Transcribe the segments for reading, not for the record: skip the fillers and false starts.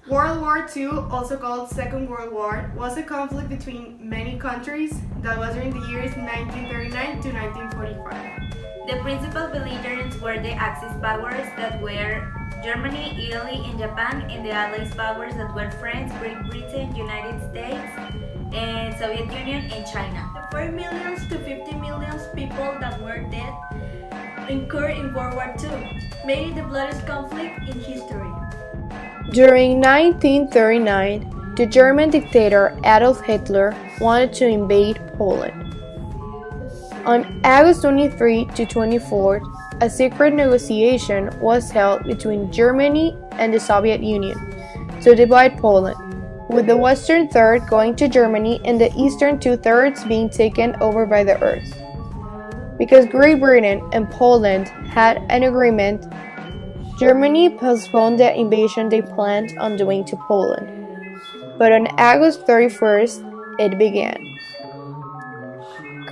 World War II, also called Second World War, was a conflict between many countries that was during the years 1939 to 1945. The principal belligerents were the Axis powers that were Germany, Italy, and Japan, and the Allies powers that were France, Great Britain, United States, and Soviet Union, and China. The 4 million to 50 million people that were dead occurred in World War II, making the bloodiest conflict in history. During 1939, the German dictator Adolf Hitler wanted to invade Poland. On August 23 to 24, a secret negotiation was held between Germany and the Soviet Union to divide Poland, with the western third going to Germany and the eastern two-thirds being taken over by the Earth. Because Great Britain and Poland had an agreement, Germany postponed the invasion they planned on doing to Poland. But on August 31st, it began,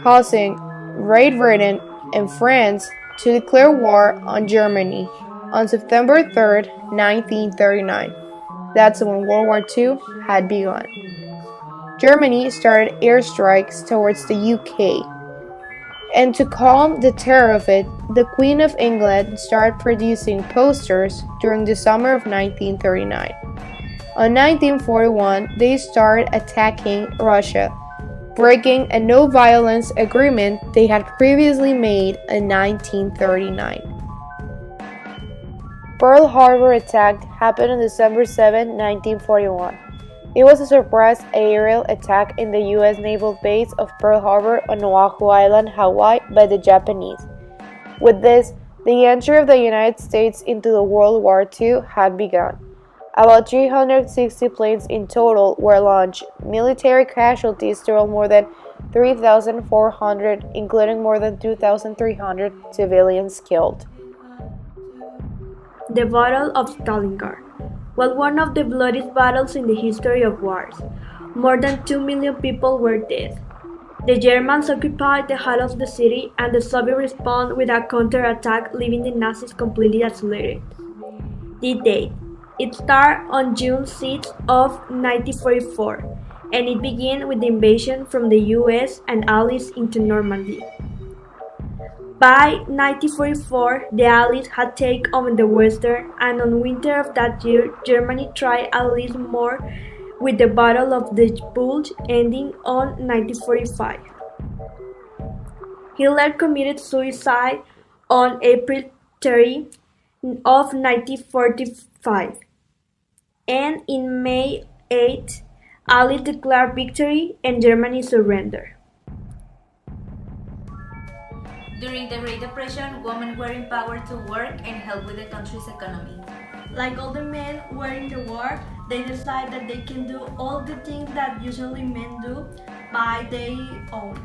causing Great Britain and France to declare war on Germany on September 3rd, 1939. That's when World War II had begun. Germany started airstrikes towards the UK. And to calm the terror of it, the Queen of England started producing posters during the summer of 1939. On 1941, they started attacking Russia, breaking a no-violence agreement they had previously made in 1939. Pearl Harbor attack happened on December 7, 1941. It was a surprise aerial attack in the U.S. naval base of Pearl Harbor on Oahu Island, Hawaii, by the Japanese. With this, the entry of the United States into the World War II had begun. About 360 planes in total were launched. Military casualties totaled more than 3,400, including more than 2,300 civilians killed. The Battle of Stalingrad was one of the bloodiest battles in the history of wars. More than 2 million people were dead. The Germans occupied the heart of the city, and the Soviets responded with a counterattack, leaving the Nazis completely isolated. The date. It started on June 6 of 1944, and it began with the invasion from the US and Allies into Normandy. By 1944, the Allies had taken over the western, and on winter of that year, Germany tried at least more with the Battle of the Bulge ending on 1945. Hitler committed suicide on April 30 of 1945, and in May 8, Allies declared victory and Germany surrendered. During the Great Depression, women were empowered to work and help with the country's economy. Like all the men were in the war, they decided that they can do all the things that usually men do by their own.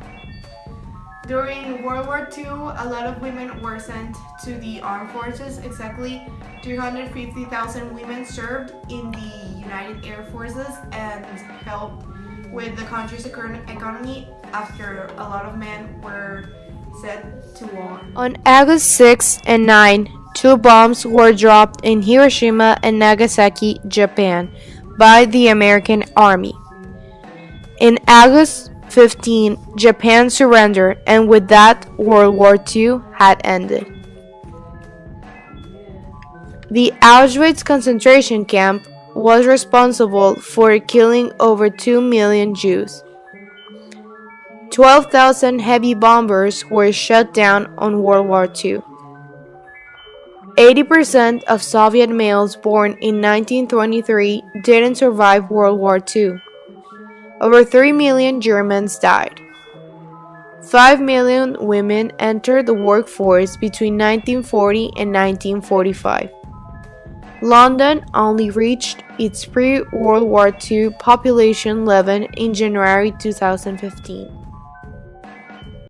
During World War II, a lot of women were sent to the armed forces. Exactly 350,000 women served in the United Air Forces and helped with the country's economy after a lot of men were set to war. On August 6 and 9, two bombs were dropped in Hiroshima and Nagasaki, Japan, by the American Army. In August 15, Japan surrendered, and with that, World War II had ended. The Auschwitz concentration camp was responsible for killing over 2 million Jews. 12,000 heavy bombers were shot down on World War II. 80% of Soviet males born in 1923 didn't survive World War II. Over 3 million Germans died. 5 million women entered the workforce between 1940 and 1945. London only reached its pre-World War II population level in January 2015.